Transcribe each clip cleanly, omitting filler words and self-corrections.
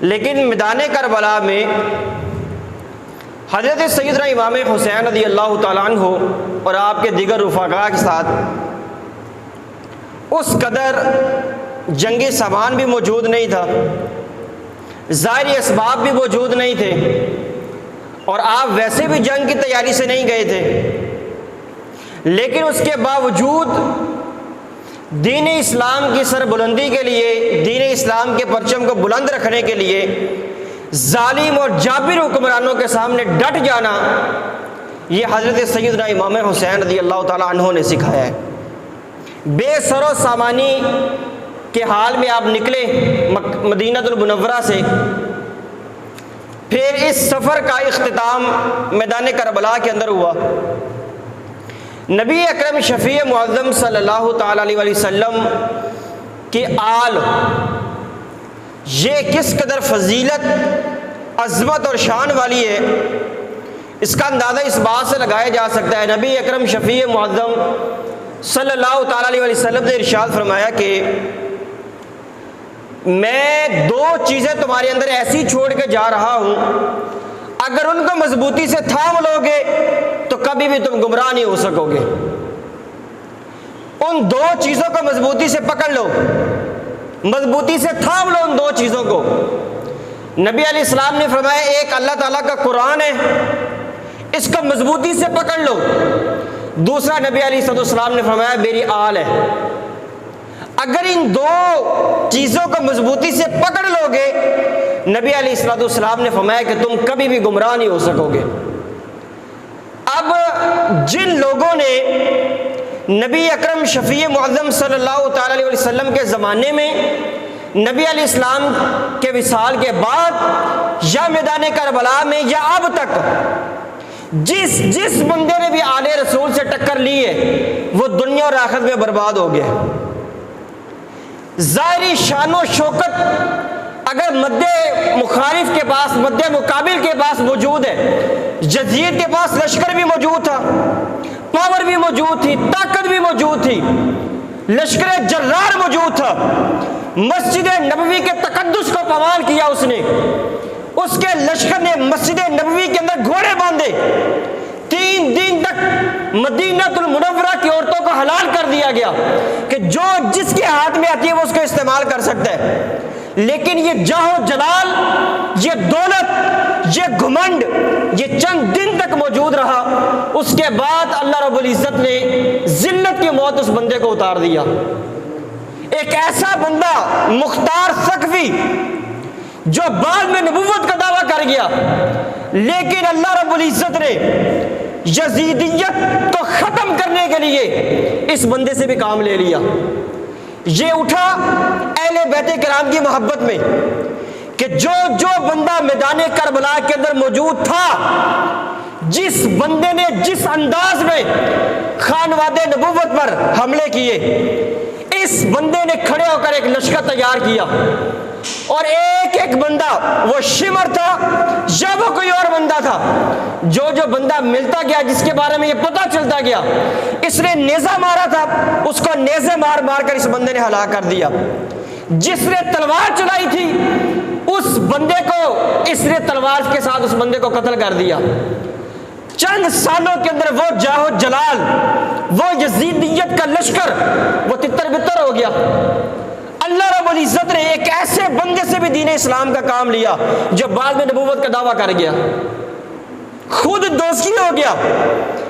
لیکن میدان کربلا میں حضرت سیدنا امام حسین رضی اللہ تعالیٰ عنہ اور آپ کے دیگر رفقاء کے ساتھ اس قدر جنگی سامان بھی موجود نہیں تھا، ظاہری اسباب بھی موجود نہیں تھے، اور آپ ویسے بھی جنگ کی تیاری سے نہیں گئے تھے، لیکن اس کے باوجود دین اسلام کی سربلندی کے لیے، دین اسلام کے پرچم کو بلند رکھنے کے لیے ظالم اور جابر حکمرانوں کے سامنے ڈٹ جانا، یہ حضرت سیدنا امام حسین رضی اللہ تعالیٰ عنہ نے سکھایا ہے۔ بے سر و سامانی کے حال میں آپ نکلے مدینہ المنورہ سے، پھر اس سفر کا اختتام میدان کربلا کے اندر ہوا۔ نبی اکرم شفیع معظم صلی اللہ تعالیٰ علیہ وسلم کی آل یہ کس قدر فضیلت، عظمت اور شان والی ہے، اس کا اندازہ اس بات سے لگایا جا سکتا ہے۔ نبی اکرم شفیع معظم صلی اللہ تعالیٰ علیہ وسلم نے ارشاد فرمایا کہ میں دو چیزیں تمہارے اندر ایسی چھوڑ کے جا رہا ہوں، اگر ان کو مضبوطی سے تھام لو گے تو کبھی بھی تم گمراہ نہیں ہو سکو گے۔ ان دو چیزوں کو مضبوطی سے پکڑ لو، مضبوطی سے تھام لو ان دو چیزوں کو۔ نبی علیہ السلام نے فرمایا ایک اللہ تعالیٰ کا قرآن ہے، اس کو مضبوطی سے پکڑ لو۔ دوسرا نبی علیہ السلام نے فرمایا میری آل ہے۔ اگر ان دو چیزوں کو مضبوطی سے پکڑ لو گے، نبی علیہ السلام نے فرمایا کہ تم کبھی بھی گمراہ نہیں ہو سکو گے۔ اب جن لوگوں نے نبی اکرم شفیع معظم صلی اللہ تعالیٰ علیہ وسلم کے زمانے میں نبی علیہ السلام کے وصال کے بعد یا میدان کربلا میں یا اب تک جس بندے نے بھی آل رسول سے ٹکر لی ہے وہ دنیا اور آخرت میں برباد ہو گیا۔ ظاہری شان و شوکت اگر مد مخالف کے پاس، مد مقابل کے پاس موجود ہے، یزید کے پاس لشکر بھی موجود تھا، پاور بھی موجود تھی، طاقت بھی موجود تھی، لشکر جرار موجود تھا، مسجد نبوی کے تقدس کو پامال کیا اس نے، اس کے لشکر نے مسجد نبوی کے اندر گھوڑے باندھے، 3 دن تک مدینہ المنورہ کی عورتوں کو حلال کر دیا گیا کہ جو جس کے ہاتھ میں آتی ہے وہ اس کو استعمال کر سکتا ہے۔ لیکن یہ جاہ و جلال، یہ دولت، یہ گھمنڈ، یہ چند دن تک موجود رہا۔ اس کے بعد اللہ رب العزت نے ذلت کی موت اس بندے کو اتار دیا۔ ایک ایسا بندہ مختار ثقفی جو بعد میں نبوت کا دعویٰ کر گیا، لیکن اللہ رب العزت نے یزیدیت کو ختم کرنے کے لیے اس بندے سے بھی کام لے لیا۔ یہ اٹھا اہل بیت کرام کی محبت میں کہ جو بندہ میدان کربلا کے اندر موجود تھا، جس بندے نے جس انداز میں خانواد نبوت پر حملے کیے، اس بندے نے کھڑے ہو کر ایک لشکر تیار کیا، اور ایک ایک بندہ وہ شمر تھا یا وہ کوئی اور بندہ تھا، جو بندہ ملتا گیا، جس کے بارے میں یہ پتہ چلتا گیا اس نے نیزہ مارا تھا، اس کو نیزے مار مار کر اس بندے نے ہلاک کر دیا۔ جس نے تلوار چلائی تھی اس بندے کو اس نے تلوار کے ساتھ اس بندے کو قتل کر دیا۔ چند سالوں کے اندر وہ جاہ و جلال، وہ یزیدیت کا لشکر وہ تتر بتر ہو گیا۔ اللہ رب العزت نے ایک ایسے بندے سے بھی دین اسلام کا کام لیا جو بعد میں نبوت کا دعویٰ کر گیا، خود دوزخی ہو گیا،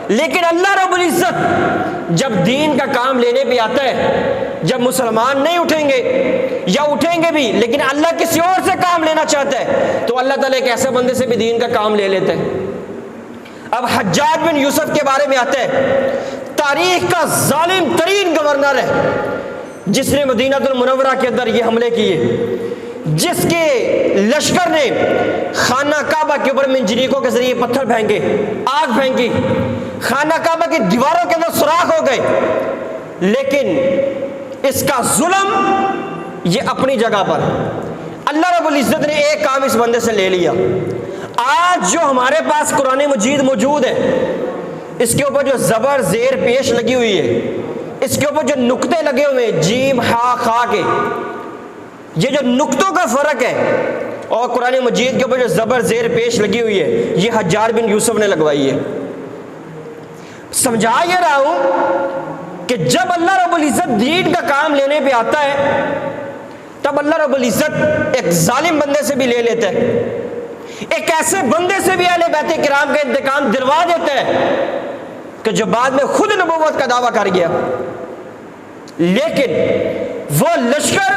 لیکن اللہ رب العزت جب دین کا کام لینے پہ آتا ہے، جب مسلمان نہیں اٹھیں گے یا اٹھیں گے بھی لیکن اللہ کسی اور سے کام لینا چاہتا ہے، تو اللہ تعالیٰ ایک ایسے بندے سے بھی دین کا کام لے لیتے ہیں۔ اب حجاج بن یوسف کے بارے میں آتا ہے، تاریخ کا ظالم ترین گورنر ہے، جس نے مدینہ المنورہ کے اندر یہ حملے کیے، جس کے لشکر نے خانہ کعبہ کے اوپر منجنیقوں کے ذریعے پتھر پھینکے، آگ پھینکی، خانہ کعبہ کی دیواروں کے اندر سوراخ ہو گئے، لیکن اس کا ظلم یہ اپنی جگہ پر، اللہ رب العزت نے ایک کام اس بندے سے لے لیا۔ آج جو ہمارے پاس قرآن مجید موجود ہے، اس کے اوپر جو زبر زیر پیش لگی ہوئی ہے، اس کے اوپر جو نقطے لگے ہوئے ہیں، جیم ہا خا کے، یہ جو نقطوں کا فرق ہے اور قرآن مجید کے اوپر جو زبر زیر پیش لگی ہوئی ہے یہ حجاج بن یوسف نے لگوائی ہے۔ سمجھا یہ رہا ہوں کہ جب اللہ رب العزت دین کا کام لینے پہ آتا ہے تب اللہ رب العزت ایک ظالم بندے سے بھی لے لیتا ہے، ایک ایسے بندے سے بھی اہل بیت کرام کا انتقام دلوا دیتا ہے کہ جو بعد میں خود نبوت کا دعویٰ کر گیا، لیکن وہ لشکر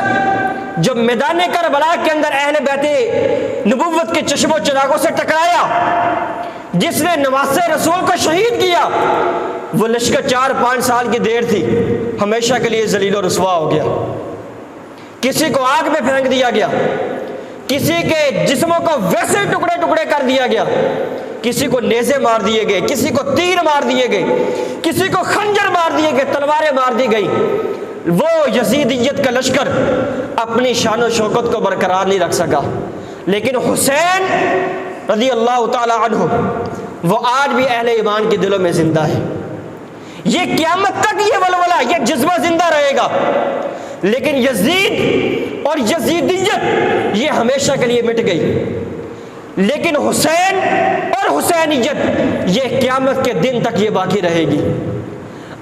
جو میدان کربلا کے اندر اہل بیت نبوت کے چشم و چراغوں سے ٹکرایا، جس نے نواسے رسول کو شہید کیا، وہ لشکر 4-5 سال کی دیر تھی، ہمیشہ کے لیے ذلیل و رسوا ہو گیا۔ کسی کو آگ میں پھینک دیا گیا، کسی کے جسموں کو ویسے ٹکڑے ٹکڑے کر دیا گیا، کسی کو نیزے مار دیے گئے، کسی کو تیر مار دیے گئے، کسی کو خنجر مار دیے گئے، تلواریں مار دی گئی۔ وہ یزیدیت کا لشکر اپنی شان و شوکت کو برقرار نہیں رکھ سکا، لیکن حسین رضی اللہ تعالی عنہ وہ آج بھی اہل ایمان کے دلوں میں زندہ ہے۔ یہ قیامت تک یہ ولولہ، یہ جذبہ زندہ رہے گا، لیکن یزید اور یزیدیت یہ ہمیشہ کے لیے مٹ گئی، لیکن حسین اور حسینیت یہ قیامت کے دن تک یہ باقی رہے گی۔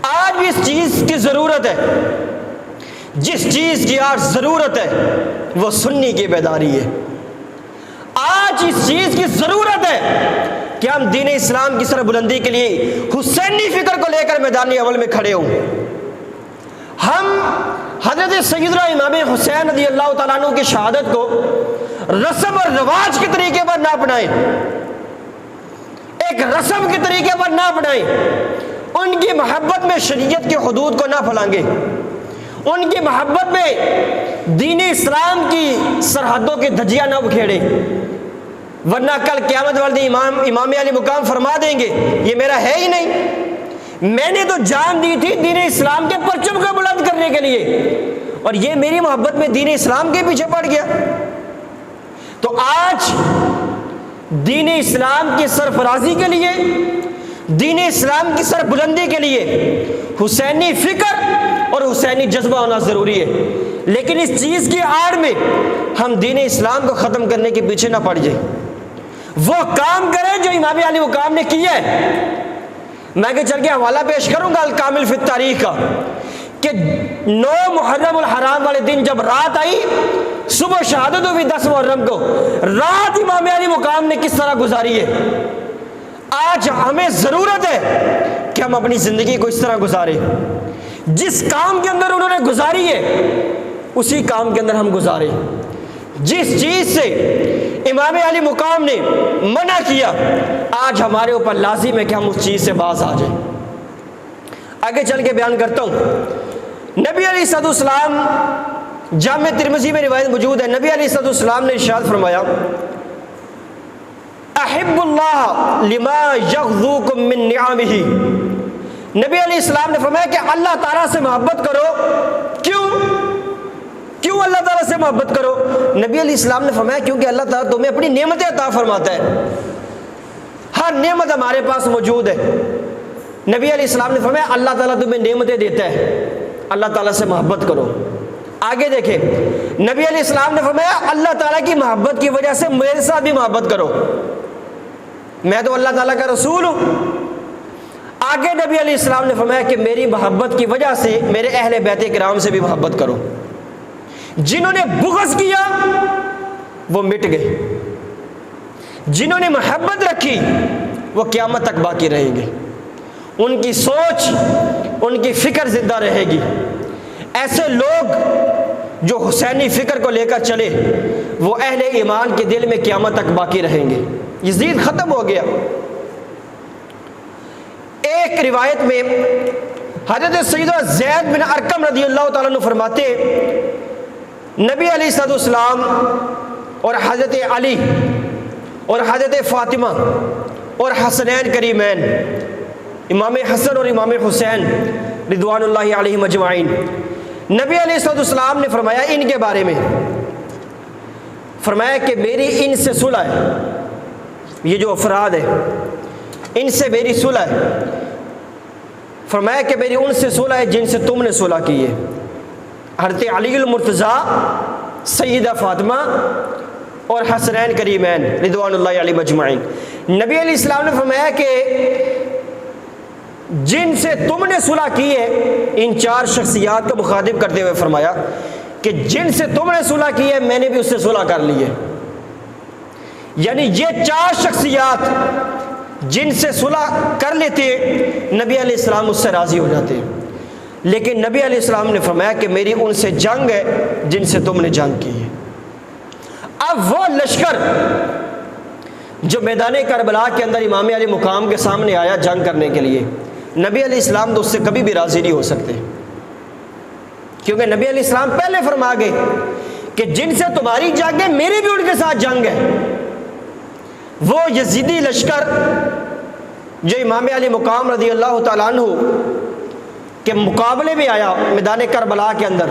آج بھی اس چیز کی ضرورت ہے، جس چیز کی آج ضرورت ہے وہ سنی کی بیداری ہے۔ آج اس چیز کی ضرورت ہے کہ ہم دین اسلام کی سربلندی کے لیے حسینی فکر کو لے کر میدانی اول میں کھڑے ہوں۔ ہم حضرت سیدنا امام حسین رضی اللہ تعالیٰ عنہ کی شہادت کو رسم اور رواج کے طریقے پر نہ اپنائیں، ایک رسم کے طریقے پر نہ اپنائیں، ان کی محبت میں شریعت کے حدود کو نہ پھلانگیں، ان کی محبت میں دین اسلام کی سرحدوں کی دھجیاں نہ بکھیڑیں، ورنہ کل قیامت والے امام علی مقام فرما دیں گے یہ میرا ہے ہی نہیں، میں نے تو جان دی تھی دین اسلام کے پرچم کو بلند کرنے کے لیے، اور یہ میری محبت میں دین اسلام کے پیچھے پڑ گیا۔ تو آج دین اسلام کی سرفرازی کے لیے، دین اسلام کی سربلندی کے لیے حسینی فکر اور حسینی جذبہ ہونا ضروری ہے، لیکن اس چیز کی آڑ میں ہم دین اسلام کو ختم کرنے کے پیچھے نہ پڑ جائیں، وہ کام کریں جو امام علی مقام نے کیا ہے۔ میں کہ چل کے حوالہ پیش کروں گا الکامل فی التاریخ کا، کہ 9 محرم الحرام والے دن جب رات آئی، صبح شہادت ہوئی 10 محرم کو، رات امام علی مقام نے کس طرح گزاری ہے۔ آج ہمیں ضرورت ہے کہ ہم اپنی زندگی کو اس طرح گزاریں، جس کام کے اندر انہوں نے گزاری ہے اسی کام کے اندر ہم گزاریں، جس چیز سے امام علی مقام نے منع کیا آج ہمارے اوپر لازم ہے کہ ہم اس چیز سے باز آ جائیں۔ آگے چل کے بیان کرتا ہوں۔ نبی علیہ الصلوۃ والسلام، جامع ترمذی میں روایت موجود ہے، نبی علیہ الصلوۃ والسلام نے ارشاد فرمایا احب اللہ لما یغذوکم من نعمہ۔ نبی علیہ السلام نے فرمایا کہ اللہ تعالیٰ سے محبت کرو۔ کیوں اللہ تعالیٰ سے محبت کرو؟ نبی علیہ السلام نے فرمایا کیونکہ اللہ تعالیٰ تمہیں اپنی نعمتیں عطا فرماتا ہے، ہر نعمت ہمارے پاس موجود ہے۔ نبی علیہ السلام نے فرمایا اللہ تعالیٰ تمہیں نعمتیں دیتا ہے، اللہ تعالیٰ سے محبت کرو۔ آگے دیکھیں، نبی علیہ السلام نے فرمایا اللہ تعالیٰ کی محبت کی وجہ سے میرے ساتھ بھی محبت کرو، میں تو اللہ تعالیٰ کا رسول ہوں۔ آگے نبی علیہ السلام نے فرمایا کہ میری محبت کی وجہ سے میرے اہل بیت کرام سے بھی محبت کرو۔ جنہوں نے بغض کیا وہ مٹ گئے، جنہوں نے محبت رکھی وہ قیامت تک باقی رہیں گے، ان کی سوچ، ان کی فکر زندہ رہے گی۔ ایسے لوگ جو حسینی فکر کو لے کر چلے وہ اہل ایمان کے دل میں قیامت تک باقی رہیں گے۔ یزید ختم ہو گیا۔ ایک روایت میں حضرت سیدنا زید بن ارقم رضی اللہ تعالیٰ عنہ فرماتے نبی علیہ الصلوۃ والسلام اور حضرت علی اور حضرت فاطمہ اور حسنین کریمین، امام حسن اور امام حسین رضوان اللہ علیہم اجمعین، نبی علیہ الصلوۃ والسلام نے فرمایا ان کے بارے میں، فرمایا کہ میری ان سے صلح ہے، یہ جو افراد ہے ان سے میری صلح ہے، فرمایا کہ میری ان سے صلح ہے جن سے تم نے صلح کی ہے، حضرت علی المرتضیٰ، سیدہ فاطمہ اور حسنین کریمین رضوان اللہ علیہ مجمعین۔ نبی علیہ السلام نے فرمایا کہ جن سے تم نے صلح کی ہے، ان 4 شخصیات کو مخاطب کرتے ہوئے فرمایا کہ جن سے تم نے صلح کی ہے میں نے بھی اس سے صلح کر لی ہے۔ یعنی یہ 4 شخصیات جن سے صلح کر لیتے نبی علیہ السلام اس سے راضی ہو جاتے ہیں، لیکن نبی علیہ السلام نے فرمایا کہ میری ان سے جنگ ہے جن سے تم نے جنگ کی ہے۔ اب وہ لشکر جو میدان کربلا کے اندر امام علی مقام کے سامنے آیا جنگ کرنے کے لیے، نبی علیہ السلام تو اس سے کبھی بھی راضی نہیں ہو سکتے، کیونکہ نبی علیہ السلام پہلے فرما گئے کہ جن سے تمہاری جنگ ہے میری بھی ان کے ساتھ جنگ ہے۔ وہ یزیدی لشکر جو امام علی مقام رضی اللہ تعالیٰ عنہ کے مقابلے میں آیا میدان کربلا کے اندر،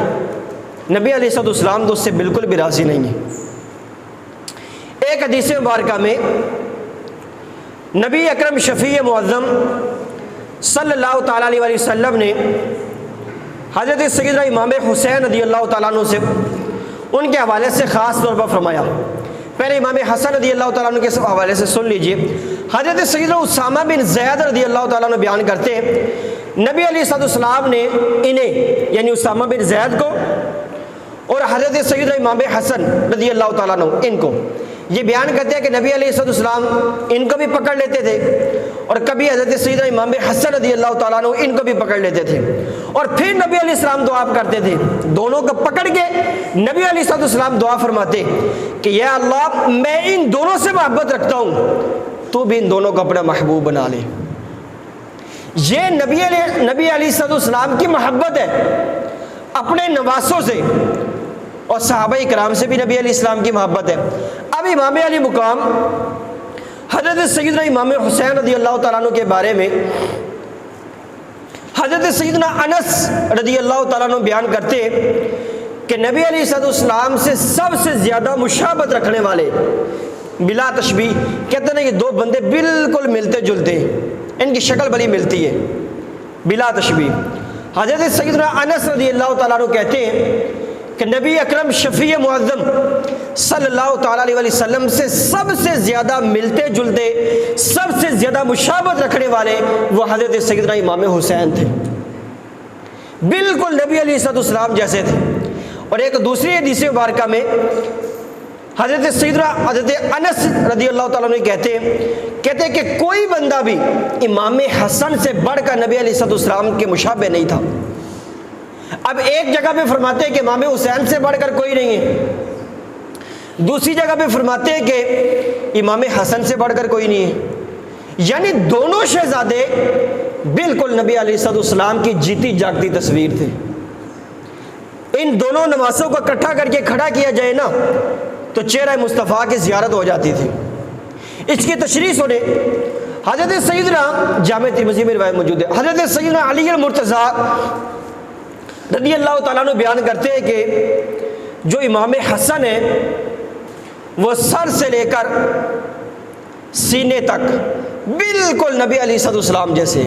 نبی علیہ السلام تو اس سے بالکل بھی راضی نہیں ہے۔ ایک حدیث مبارکہ میں نبی اکرم شفیع معظم صلی اللہ تعالیٰ علیہ وسلم نے حضرت سیدنا امام حسین رضی اللہ تعالیٰ عنہ سے ان کے حوالے سے خاص طور پر فرمایا۔ پہلے امام حسن رضی اللہ تعالیٰ عنہ کے حوالے سے سن لیجئے۔ حضرت سیدنا اسامہ بن زید رضی اللہ تعالیٰ عنہ بیان کرتے ہیں نبی علیہ السلام نے انہیں یعنی اسامہ بن زید کو اور حضرت سیدنا امام حسن رضی اللہ تعالیٰ عنہ ان کو یہ بیان کرتے ہیں کہ نبی علیہ السلام ان کو بھی پکڑ لیتے تھے اور کبھی حضرت سیدنا امام حسن رضی اللہ تعالیٰ عنہ ان کو بھی پکڑ لیتے تھے، اور پھر نبی علیہ السلام دعا کرتے تھے، دونوں کو پکڑ کے نبی علیہ السلام دعا فرماتے کہ یا اللہ میں ان دونوں سے محبت رکھتا ہوں، تو بھی ان دونوں کو اپنا محبوب بنا لے۔ یہ نبی علیہ السلام کی محبت ہے اپنے نواسوں سے، اور صحابہ کرام سے بھی نبی علیہ السلام کی محبت ہے۔ اب امام علی مقام حضرت سیدنا امام حسین رضی اللہ تعالیٰ عنہ کے بارے میں حضرت سیدنا انس رضی اللہ تعالیٰ عنہ بیان کرتے کہ نبی علیہ السلام سے سب سے زیادہ مشابہت رکھنے والے بلا تشبیہ، کہتے ہیں کہ 2 بندے بالکل ملتے جلتے ہیں، ان کی شکل بڑی ملتی ہے بلا تشبیہ۔ حضرت سیدنا انس رضی اللہ تعالیٰ عنہ کہتے ہیں کہ نبی اکرم شفیع معظم صلی اللہ تعالیٰ علیہ وسلم سے سب سے زیادہ ملتے جلتے، سب سے زیادہ مشابہت رکھنے والے وہ حضرت سیدنا امام حسین تھے، بالکل نبی علیہ السلام جیسے تھے۔ اور ایک دوسری حدیث مبارکہ میں حضرت انس رضی اللہ تعالیٰ عنہ کہتے ہیں کہ کوئی بندہ بھی امام حسن سے بڑھ کر نبی علیہ السلام کے مشابہ نہیں تھا۔ اب ایک جگہ پہ فرماتے ہیں کہ امام حسین سے بڑھ کر کوئی نہیں ہے، دوسری جگہ پہ فرماتے ہیں کہ امام حسن سے بڑھ کر کوئی نہیں ہے، یعنی دونوں شہزادے بالکل نبی علیہ السلام کی جیتی جاگتی تصویر تھے۔ ان دونوں نواسوں کو اکٹھا کر کے کھڑا کیا جائے نا تو چہرہ مصطفیٰ کی زیارت ہو جاتی تھی۔ اس کی تشریح سنیں، حضرت سیدنا جامع ترمذی میں روایت موجود ہے، حضرت سیدنا علی المرتضیٰ رضی اللہ تعالیٰ عنہ بیان کرتے ہیں کہ جو امام حسن ہے وہ سر سے لے کر سینے تک بالکل نبی علیہ السلام جیسے،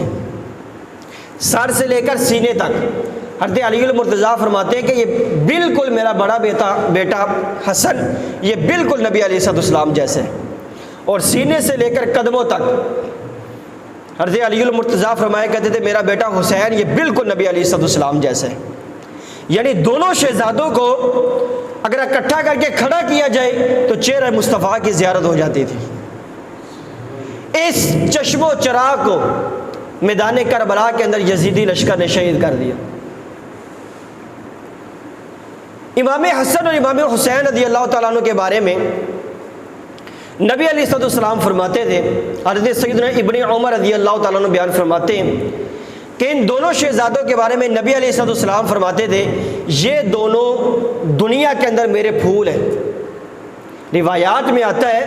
سر سے لے کر سینے تک۔ حضرت علی المرتضیٰ فرماتے ہیں کہ یہ بالکل میرا بڑا بیٹا حسن یہ بالکل نبی علیہ السلام جیسے، اور سینے سے لے کر قدموں تک حضرت علی المرتضیٰ فرمایا کرتے تھے میرا بیٹا حسین یہ بالکل نبی علیہ السلام جیسے۔ یعنی دونوں شہزادوں کو اگر اکٹھا کر کے کھڑا کیا جائے تو چہرہ مصطفیٰ کی زیارت ہو جاتی تھی۔ اس چشم و چراغ کو میدان کربلا کے اندر یزیدی لشکر نے شہید کر دیا۔ امام حسن اور امام حسین رضی اللہ تعالیٰ عنہ کے بارے میں نبی علیہ السلام فرماتے تھے، حضرت سیدنا ابن عمر رضی اللہ تعالیٰ عنہ بیان فرماتے ہیں کہ ان دونوں شہزادوں کے بارے میں نبی علیہ السلام فرماتے تھے یہ دونوں دنیا کے اندر میرے پھول ہیں۔ روایات میں آتا ہے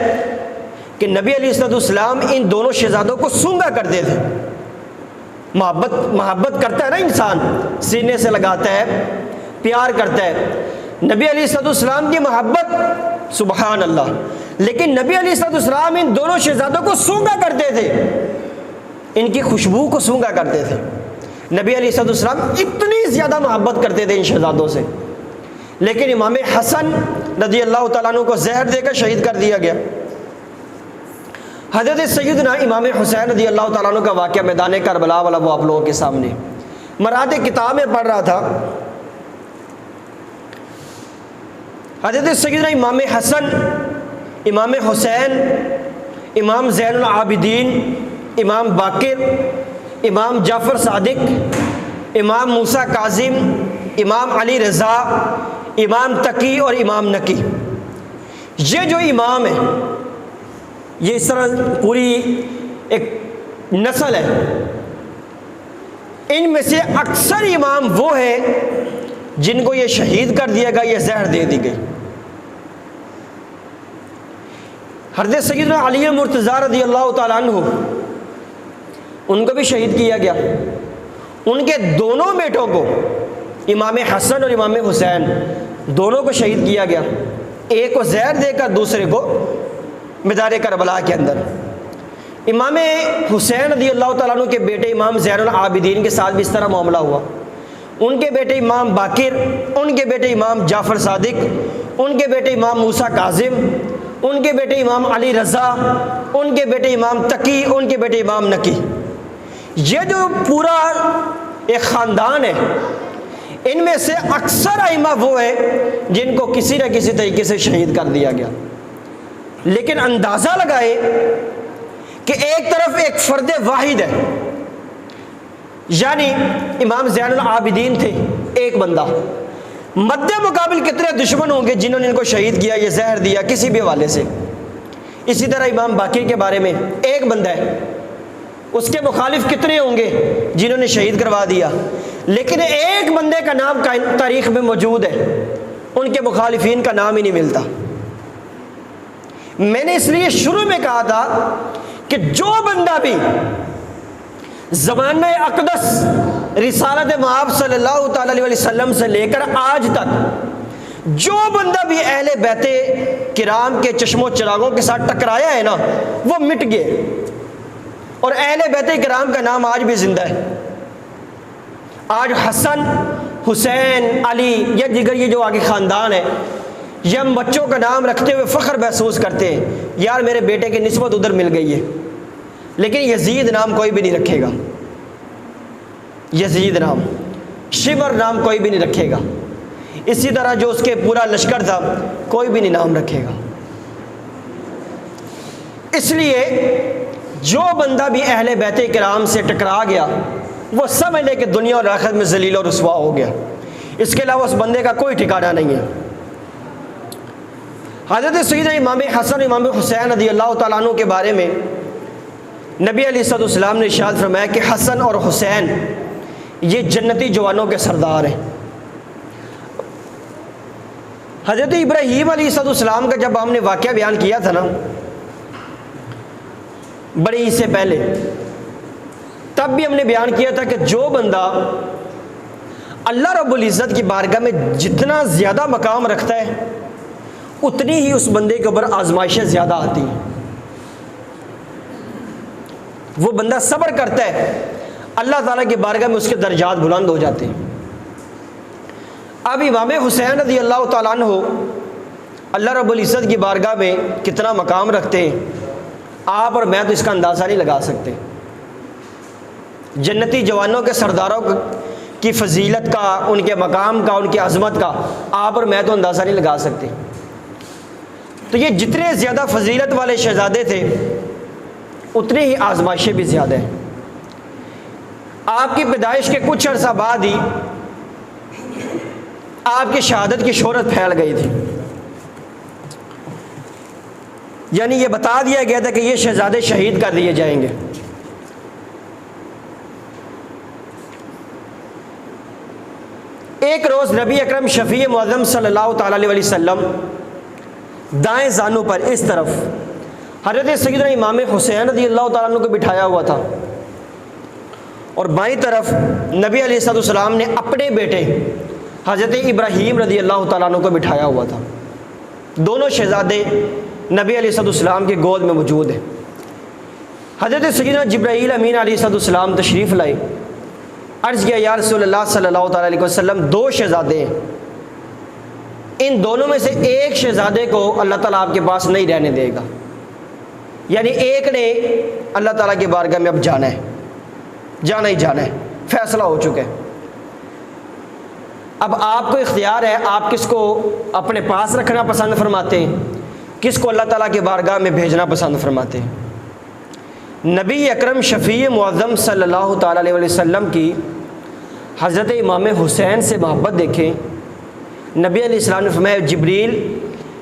کہ نبی علیہ السلام ان دونوں شہزادوں کو سونگا کرتے تھے۔ محبت کرتا ہے نا انسان، سینے سے لگاتا ہے، پیار کرتا ہے، نبی علیہ السلام کی محبت سبحان اللہ، لیکن نبی علیہ السلام ان دونوں شہزادوں کو سونگا کرتے تھے، ان کی خوشبو کو سونگا کرتے تھے۔ نبی علیہ السلام اتنی زیادہ محبت کرتے تھے ان شہزادوں سے، لیکن امام حسن رضی اللہ تعالیٰ عنہ کو زہر دے کر شہید کر دیا گیا۔ حضرت سیدنا امام حسین رضی اللہ تعالیٰ عنہ کا واقعہ میدان کربلا والا وہ آپ لوگوں کے سامنے مراد کتاب میں پڑھ رہا تھا۔ حضرت سیدنا امام حسن، امام حسین، امام زین العابدین، امام باقر، امام جعفر صادق، امام موسیٰ کاظم، امام علی رضا، امام تقی اور امام نقی، یہ جو امام ہے یہ اس طرح پوری ایک نسل ہے۔ ان میں سے اکثر امام وہ ہیں جن کو یہ شہید کر دیا گیا، یہ زہر دے دی گئی۔ حضرت سیدنا علی مرتضیٰ رضی اللہ تعالیٰ عنہ، ان کو بھی شہید کیا گیا۔ ان کے دونوں بیٹوں کو، امام حسن اور امام حسین، دونوں کو شہید کیا گیا، ایک کو زہر دے کر دوسرے کو میدان کربلا کے اندر۔ امام حسین رضی اللہ تعالیٰ عنہ کے بیٹے امام زین العابدین کے ساتھ بھی اس طرح معاملہ ہوا۔ ان کے بیٹے امام باقر، ان کے بیٹے امام جعفر صادق، ان کے بیٹے امام موسیٰ کاظم، ان کے بیٹے امام علی رضا، ان کے بیٹے امام تقی، ان کے بیٹے امام نقی، یہ جو پورا ایک خاندان ہے، ان میں سے اکثر ائمہ وہ ہیں جن کو کسی نہ کسی طریقے سے شہید کر دیا گیا۔ لیکن اندازہ لگائے کہ ایک طرف ایک فرد واحد ہے، یعنی امام زین العابدین تھے ایک بندہ، مد مقابل کتنے دشمن ہوں گے جنہوں نے ان کو شہید کیا، یہ زہر دیا کسی بھی حوالے سے۔ اسی طرح امام باقر کے بارے میں ایک بندہ ہے، اس کے مخالف کتنے ہوں گے جنہوں نے شہید کروا دیا، لیکن ایک بندے کا نام تاریخ میں موجود ہے، ان کے مخالفین کا نام ہی نہیں ملتا۔ میں نے اس لیے شروع میں کہا تھا کہ جو بندہ بھی زمانہ اقدس رسالت مآب صلی اللہ تعالی علیہ وسلم سے لے کر آج تک جو بندہ بھی اہل بیت کرام کے چشم و چراغوں کے ساتھ ٹکرایا ہے نا، وہ مٹ گئے، اور اہل بیت کرام کا نام آج بھی زندہ ہے۔ آج حسن، حسین، علی یا دیگر یہ جو آگے خاندان ہے، یہ ہم بچوں کا نام رکھتے ہوئے فخر محسوس کرتے ہیں، یار میرے بیٹے کی نسبت ادھر مل گئی ہے، لیکن یزید نام کوئی بھی نہیں رکھے گا، یزید نام، شمر نام کوئی بھی نہیں رکھے گا، اسی طرح جو اس کے پورا لشکر تھا کوئی بھی نہیں نام رکھے گا۔ اس لیے جو بندہ بھی اہل بیت کرام سے ٹکرا گیا وہ سمجھ لے کہ دنیا اور آخرت میں ذلیل اور رسوا ہو گیا، اس کے علاوہ اس بندے کا کوئی ٹھکانہ نہیں ہے۔ حضرت سیدنا امام حسن امام حسین رضی اللہ تعالیٰ عنہ کے بارے میں نبی علیہ السلام نے ارشاد فرمایا کہ حسن اور حسین یہ جنتی جوانوں کے سردار ہیں۔ حضرت ابراہیم علیہ السلام کا جب ہم نے واقعہ بیان کیا تھا نا بڑی عید سے پہلے، تب بھی ہم نے بیان کیا تھا کہ جو بندہ اللہ رب العزت کی بارگاہ میں جتنا زیادہ مقام رکھتا ہے اتنی ہی اس بندے کے اوپر آزمائشیں زیادہ آتی ہیں۔ وہ بندہ صبر کرتا ہے، اللہ تعالیٰ کی بارگاہ میں اس کے درجات بلند ہو جاتے ہیں۔ اب امام حسین رضی اللہ تعالیٰ عنہ اللہ رب العزت کی بارگاہ میں کتنا مقام رکھتے ہیں، آپ اور میں تو اس کا اندازہ نہیں لگا سکتے۔ جنتی جوانوں کے سرداروں کی فضیلت کا، ان کے مقام کا، ان کی عظمت کا آپ اور میں تو اندازہ نہیں لگا سکتے۔ تو یہ جتنے زیادہ فضیلت والے شہزادے تھے اتنی ہی آزمائشیں بھی زیادہ ہیں۔ آپ کی پیدائش کے کچھ عرصہ بعد ہی آپ کی شہادت کی شہرت پھیل گئی تھی، یعنی یہ بتا دیا گیا تھا کہ یہ شہزادے شہید کر دیے جائیں گے۔ ایک روز نبی اکرم شفیع معظم صلی اللہ تعالی علیہ وسلم دائیں زانوں پر اس طرف حضرت سیدنا امام حسین رضی اللہ تعالیٰ عنہ کو بٹھایا ہوا تھا، اور بائیں طرف نبی علیہ السلام نے اپنے بیٹے حضرت ابراہیم رضی اللہ تعالیٰ عنہ کو بٹھایا ہوا تھا۔ دونوں شہزادے نبی علیہ السلام کے گود میں موجود ہیں۔ حضرت سیدنا جبرائیل امین علیہ السلام تشریف لائے، عرض کیا یا رسول اللہ صلی اللہ تعالیٰ علیہ وسلم، دو شہزادے ہیں، ان دونوں میں سے ایک شہزادے کو اللہ تعالیٰ آپ کے پاس نہیں رہنے دے گا، یعنی ایک نے اللہ تعالیٰ کی بارگاہ میں اب جانا ہی جانا ہے، فیصلہ ہو چکا ہے۔ اب آپ کو اختیار ہے، آپ کس کو اپنے پاس رکھنا پسند فرماتے ہیں، کس کو اللہ تعالیٰ کی بارگاہ میں بھیجنا پسند فرماتے ہیں۔ نبی اکرم شفیع معظم صلی اللہ تعالیٰ علیہ وسلم کی حضرت امام حسین سے محبت دیکھیں۔ نبی علیہ السلام نے فرمایا جبریل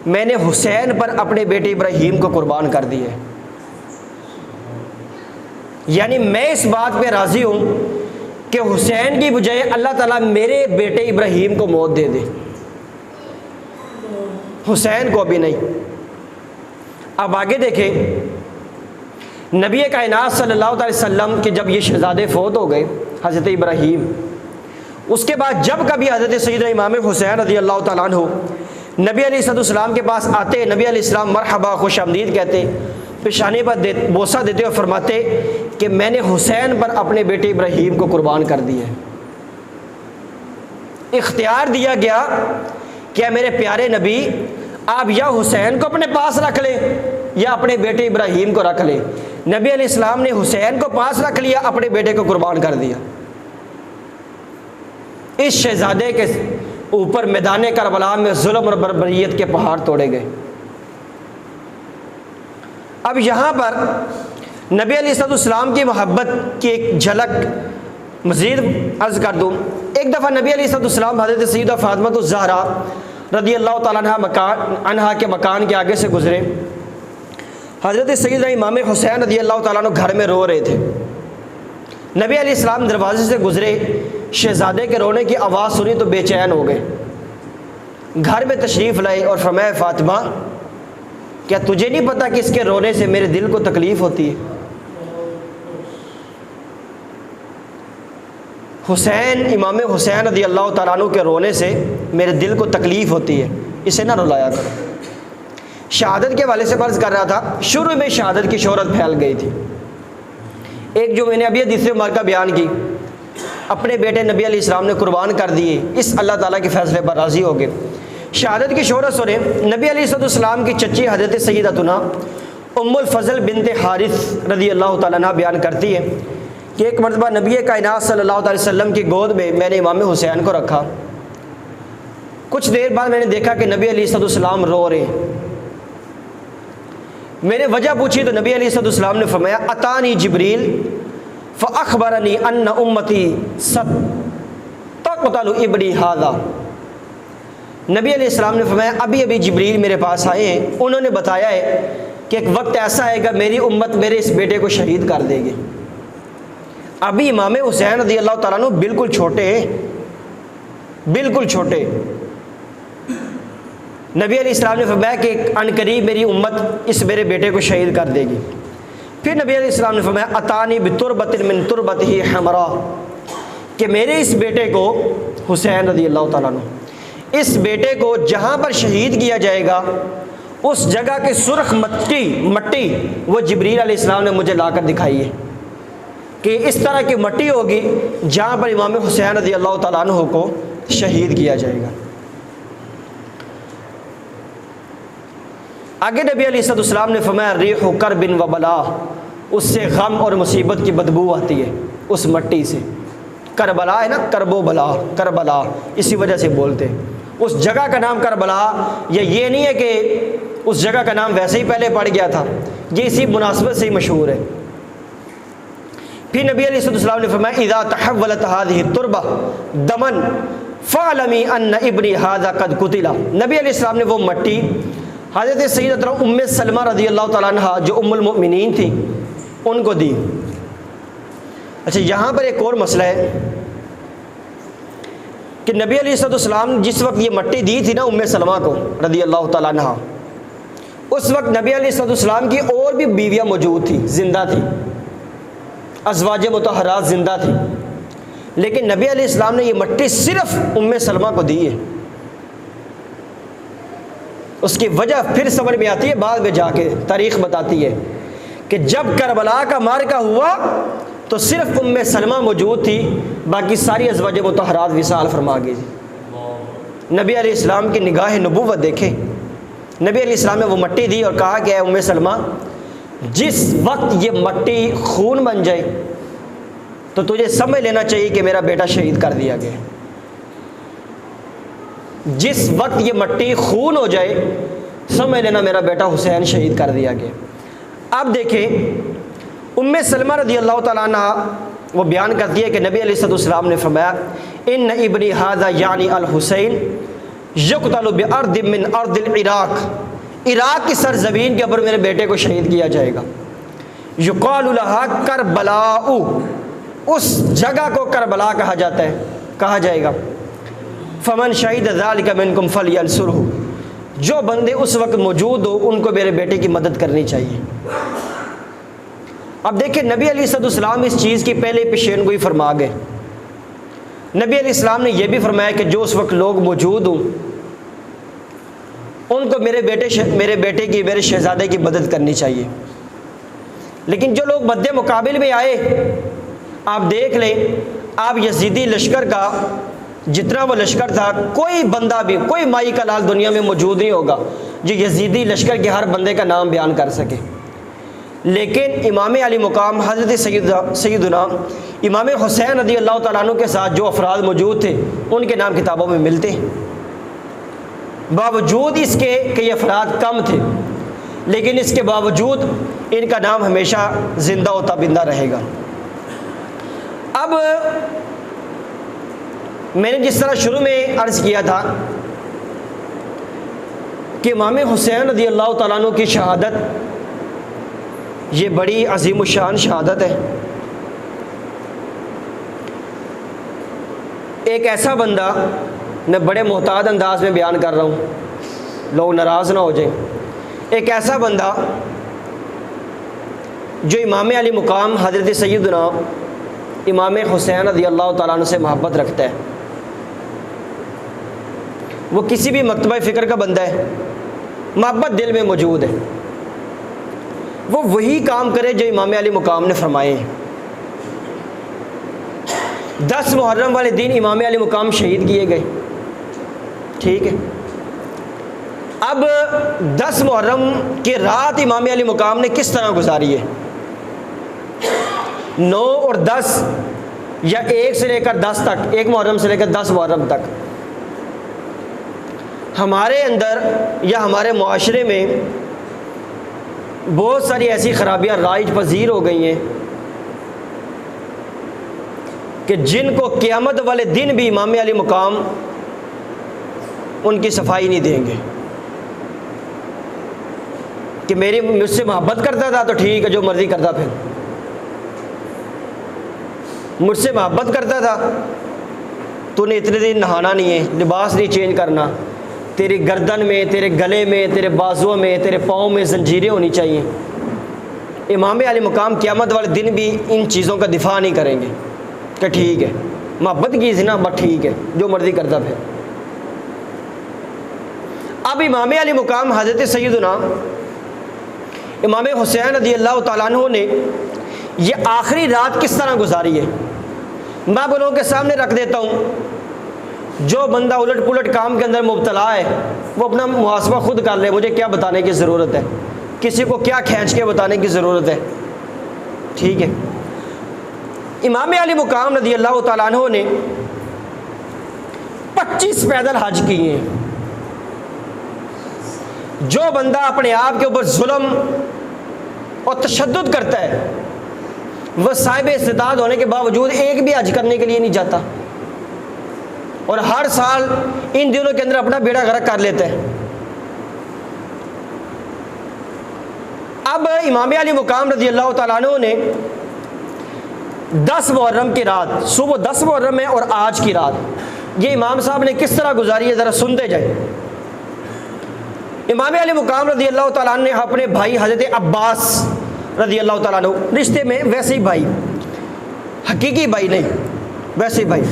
میں نے حسین پر اپنے بیٹے ابراہیم کو قربان کر دیا ہے، یعنی میں اس بات پہ راضی ہوں کہ حسین کی بجائے اللہ تعالیٰ میرے بیٹے ابراہیم کو موت دے دے، حسین کو بھی نہیں۔ اب آگے دیکھیں، نبی کائنات صلی اللہ علیہ وسلم کے جب یہ شہزادے فوت ہو گئے حضرت ابراہیم، اس کے بعد جب کبھی حضرت سیدنا امام حسین رضی اللہ تعالیٰ عنہ نبی علیہ السلام کے پاس آتے، نبی علیہ السلام مرحبا خوش آمدید کہتے، پیشانی پر بوسہ دیتے اور فرماتے کہ میں نے حسین پر اپنے بیٹے ابراہیم کو قربان کر دیا ہے۔ اختیار دیا گیا کہ میرے پیارے نبی آپ یا حسین کو اپنے پاس رکھ لیں یا اپنے بیٹے ابراہیم کو رکھ لیں۔ نبی علیہ السلام نے حسین کو پاس رکھ لیا، اپنے بیٹے کو قربان کر دیا۔ اس شہزادے کے اوپر میدان کربلا میں ظلم اور بربریت کے پہاڑ توڑے گئے۔ اب یہاں پر نبی علیہ السلام کی محبت کی ایک جھلک مزید عرض کر دوں۔ ایک دفعہ نبی علیہ السلام حضرت سیدہ فاطمہ الزہرا رضی اللہ تعالیٰ عنہا کے مکان کے آگے سے گزرے۔ حضرت سیدنا امام حسین رضی اللہ تعالیٰ عنہ گھر میں رو رہے تھے۔ نبی علیہ السلام دروازے سے گزرے، شہزادے کے رونے کی آواز سنی تو بے چین ہو گئے، گھر میں تشریف لائے اور فرمایا فاطمہ کیا تجھے نہیں پتا کہ اس کے رونے سے میرے دل کو تکلیف ہوتی ہے؟ حسین امام حسین رضی اللہ تعالیٰ عنہ کے رونے سے میرے دل کو تکلیف ہوتی ہے، اسے نہ رلایا کرو۔ شہادت کے والے سے عرض کر رہا تھا، شروع میں شہادت کی شہرت پھیل گئی تھی۔ ایک جو میں نے ابھی حدیث مبارکہ بیان کی، اپنے بیٹے نبی علیہ السلام نے قربان کر دیے، اس اللہ تعالیٰ کے فیصلے پر راضی ہو گئے۔ شہادت کی شہرت سنیں، نبی علیہ السلام کی چچی حضرت سیدتنا ام الفضل بنت حارث رضی اللہ تعالیٰ عنہ بیان کرتی ہے کہ ایک مرتبہ نبی کائنات صلی اللہ علیہ وسلم کی گود میں میں نے امام حسین کو رکھا۔ کچھ دیر بعد میں نے دیکھا کہ نبی علیہ السلام رو رہے ہیں۔ میں نے وجہ پوچھی تو نبی علیہ السلام نے فرمایا اتانی جبریل فاخبرنی ان امتی ستقتل ابنی ھذا۔ نبی علیہ السلام نے فرمایا ابھی جبریل میرے پاس آئے ہیں، انہوں نے بتایا ہے کہ ایک وقت ایسا آئے گا میری امت میرے اس بیٹے کو شہید کر دے گی۔ ابھی امام حسین رضی اللہ تعالیٰ عنہ بالکل چھوٹے ہیں، بالکل چھوٹے۔ نبی علیہ السلام نے فرمایا کہ ان قریب میری امت اس میرے بیٹے کو شہید کر دے گی۔ پھر نبی علیہ السلام نے فرمایا اتانی بتربت من تربتہ حمراء، کہ میرے اس بیٹے کو حسین رضی اللہ تعالیٰ عنہ اس بیٹے کو جہاں پر شہید کیا جائے گا اس جگہ کی سرخ مٹی وہ جبریل علیہ السلام نے مجھے لا کر دکھائی ہے کہ اس طرح کی مٹی ہوگی جہاں پر امام حسین رضی اللہ تعالیٰ عنہ کو شہید کیا جائے گا۔ آگے نبی علیہ السلام نے فرمایا ریح کرب و بلا، اس سے غم اور مصیبت کی بدبو آتی ہے، اس مٹی سے۔ کربلا ہے نا، کرب و بلا، کربلا اسی وجہ سے بولتے ہیں۔ اس جگہ کا نام کربلا، یہ نہیں ہے کہ اس جگہ کا نام ویسے ہی پہلے پڑ گیا تھا، یہ اسی مناسبت سے ہی مشہور ہے۔ پھر نبی علیہ السلام نے فرمایا اذا تحولت هذه التربه دما فاعلمی ان ابنی هذا قد قتل۔ نبی علیہ السلام نے وہ مٹی حضرت سیدتنا ام سلمہ رضی اللہ تعالیٰ عنہ جو ام المؤمنین تھی ان کو دی۔ اچھا یہاں پر ایک اور مسئلہ ہے کہ نبی علیہ السلام جس وقت یہ مٹی دی تھی نا ام سلمہ کو رضی اللہ تعالیٰ عنہ، اس وقت نبی علیہ السلام کی اور بھی بیویاں موجود تھی، زندہ تھی، ازواج مطہرات زندہ تھی، لیکن نبی علیہ السلام نے یہ مٹی صرف ام سلمہ کو دی ہے۔ اس کی وجہ پھر سمجھ میں آتی ہے، بعد میں جا کے تاریخ بتاتی ہے کہ جب کربلا کا معرکہ ہوا تو صرف ام سلمہ موجود تھی، باقی ساری ازواج مطہرات وصال فرما گئی۔ نبی علیہ السلام کی نگاہ نبوت دیکھیں. نبی علیہ السلام نے وہ مٹی دی اور کہا کہ اے ام سلمہ جس وقت یہ مٹی خون بن جائے تو تجھے سمجھ لینا چاہیے کہ میرا بیٹا شہید کر دیا گیا. جس وقت یہ مٹی خون ہو جائے سمجھ لینا میرا بیٹا حسین شہید کر دیا گیا. اب دیکھیں ام سلمہ رضی اللہ تعالیٰ عنہ وہ بیان کرتی ہے کہ نبی علیہ السلام نے فرمایا ان ابنی ھذا یعنی الحسین یقتل بارض من ارض العراق، عراق کی سرزمین کے اوپر میرے بیٹے کو شہید کیا جائے گا. یقال لها کربلاء، اس جگہ کو کربلا کہا جائے گا. فمن شہید ذلک منکم فلینصرہ، جو بندے اس وقت موجود ہو ان کو میرے بیٹے کی مدد کرنی چاہیے. اب دیکھیں نبی علیہ السلام اس چیز کی پہلے پیشین گوئی فرما گئے. نبی علیہ السلام نے یہ بھی فرمایا کہ جو اس وقت لوگ موجود ہوں ان کو میرے بیٹے کی، میرے شہزادے کی مدد کرنی چاہیے. لیکن جو لوگ مد مقابل میں آئے، آپ دیکھ لیں آپ یزیدی لشکر کا جتنا وہ لشکر تھا کوئی بندہ بھی، کوئی مائی کا لال دنیا میں موجود نہیں ہوگا جو یزیدی لشکر کے ہر بندے کا نام بیان کر سکے. لیکن امام علی مقام حضرت سیدنا امام حسین رضی اللہ تعالیٰ عنہ کے ساتھ جو افراد موجود تھے ان کے نام کتابوں میں ملتے ہیں. باوجود اس کے کہ یہ افراد کم تھے لیکن اس کے باوجود ان کا نام ہمیشہ زندہ و تابندہ رہے گا. اب میں نے جس طرح شروع میں عرض کیا تھا کہ امام حسین رضی اللہ تعالیٰ عنہ کی شہادت یہ بڑی عظیم الشان شہادت ہے. ایک ایسا بندہ، میں بڑے محتاط انداز میں بیان کر رہا ہوں لوگ ناراض نہ ہو جائیں، ایک ایسا بندہ جو امام علی مقام حضرت سیدنا امام حسین رضی اللہ تعالیٰ عنہ سے محبت رکھتا ہے، وہ کسی بھی مکتبہ فکر کا بندہ ہے، محبت دل میں موجود ہے، وہ وہی کام کرے جو امام علی مقام نے فرمائے ہیں. 10 محرم والے دن امام علی مقام شہید کیے گئے، ٹھیک ہے. اب 10 محرم کی رات امام علی مقام نے کس طرح گزاری ہے؟ 9 اور 10 یا 1 سے لے کر 10 تک، 1 محرم سے لے کر 10 محرم تک ہمارے اندر یا ہمارے معاشرے میں بہت ساری ایسی خرابیاں رائج پذیر ہو گئی ہیں کہ جن کو قیامت والے دن بھی امام علی مقام ان کی صفائی نہیں دیں گے. کہ مجھ سے محبت کرتا تھا تو ٹھیک ہے جو مرضی کرتا، پھر مجھ سے محبت کرتا تھا تو نے اتنے دن نہانا نہیں ہے، لباس نہیں چینج کرنا، تیری گردن میں، تیرے گلے میں، تیرے بازوؤں میں، تیرے پاؤں میں زنجیریں ہونی چاہیے. امام علی مقام قیامت والے دن بھی ان چیزوں کا دفاع نہیں کریں گے کہ ٹھیک ہے محبت کی نا، بس ٹھیک ہے جو مرضی کرتا پھر. اب امام علی مقام حضرت سیدنا امام حسین رضی اللہ تعالیٰ عنہ نے یہ آخری رات کس طرح گزاری ہے میں آپ لوگوں کے سامنے رکھ دیتا ہوں. جو بندہ الٹ پلٹ کام کے اندر مبتلا ہے وہ اپنا محاسبہ خود کر لے، مجھے کیا بتانے کی ضرورت ہے، کسی کو کیا کھینچ کے بتانے کی ضرورت ہے، ٹھیک ہے. امام علی مقام رضی اللہ تعالیٰ عنہ نے 25 پیدل حج کیے ہیں. جو بندہ اپنے آپ کے اوپر ظلم اور تشدد کرتا ہے وہ صاحب استطاعت ہونے کے باوجود ایک بھی حج کرنے کے لیے نہیں جاتا اور ہر سال ان دنوں کے اندر اپنا بیڑا غرق کر لیتے ہیں. اب امام علی مقام رضی اللہ تعالیٰ عنہ نے 10 محرم کی رات، صبح 10 محرم ہے اور آج کی رات، یہ امام صاحب نے کس طرح گزاری ہے ذرا سنتے جائیں. امام علی مقام رضی اللہ تعالیٰ عنہ نے اپنے بھائی حضرت عباس رضی اللہ تعالیٰ عنہ، رشتے میں ویسے ہی بھائی، حقیقی بھائی نہیں ویسے ہی بھائی،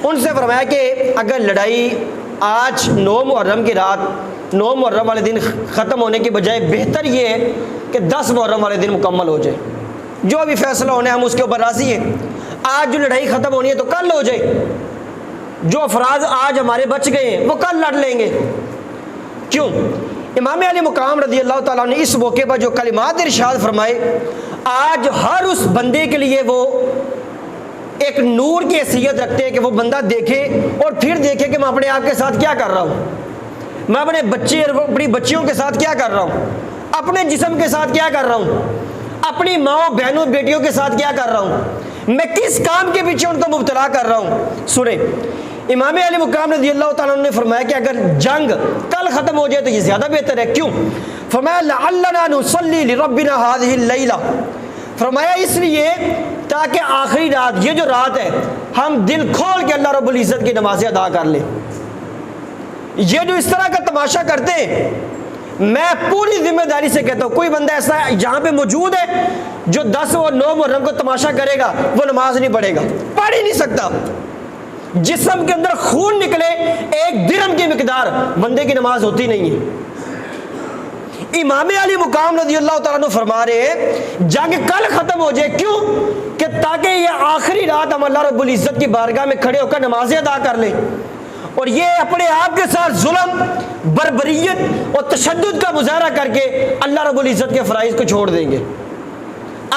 ان سے فرمایا کہ اگر لڑائی آج 9 محرم کی رات 9 محرم والے دن ختم ہونے کی بجائے بہتر یہ ہے کہ 10 محرم والے دن مکمل ہو جائے. جو بھی فیصلہ ہونا ہے ہم اس کے اوپر راضی ہیں. آج جو لڑائی ختم ہونی ہے تو کل ہو جائے، جو افراد آج ہمارے بچ گئے ہیں وہ کل لڑ لیں گے. کیوں؟ امام علی مقام رضی اللہ تعالیٰ نے اس موقع پر جو کلمات ارشاد فرمائے، آج ہر اس بندے کے لیے وہ ایک نور کی حیثیت رکھتے ہیں کہ وہ بندہ دیکھے اور پھر دیکھے کہ میں اپنے آپ کے ساتھ کیا کر رہا ہوں، میں اپنے بچے اور اپنی بچیوں کے ساتھ کیا کر رہا ہوں، اپنے جسم کے ساتھ کیا کر رہا ہوں، اپنی ماؤں بہنوں بیٹیوں کے ساتھ کیا کر رہا ہوں، میں کس کام کے پیچھے ان کو مبتلا کر رہا ہوں. سنیں، امام علی مقام رضی اللہ تعالیٰ نے فرمایا کہ اگر جنگ کل ختم ہو جائے تو یہ زیادہ بہتر ہے. کیوں؟ فرمایا لعلنا نصلی لربنا هذه الليلہ، فرمایا اس لیے تاکہ آخری رات، یہ جو رات ہے، ہم دل کھول کے اللہ رب العزت کی نمازیں ادا کر لیں. یہ جو اس طرح کا تماشا کرتے ہیں، میں پوری ذمہ داری سے کہتا ہوں کوئی بندہ ایسا یہاں پہ موجود ہے جو 10 اور 9 محرم کو تماشا کرے گا، وہ نماز نہیں پڑھے گا، پڑھ ہی نہیں سکتا. جسم کے اندر خون نکلے 1 درہم کی مقدار، بندے کی نماز ہوتی نہیں ہے. امام علی مقام رضی اللہ تعالیٰ عنہ فرما رہے ہیں جنگ کل ختم ہو جائے. کیوں؟ کہ تاکہ یہ آخری رات ہم اللہ رب العزت کی بارگاہ میں کھڑے ہو کر نمازیں ادا کر لیں اور یہ اپنے آپ کے ساتھ ظلم، بربریت اور تشدد کا مظاہرہ کر کے اللہ رب العزت کے فرائض کو چھوڑ دیں گے.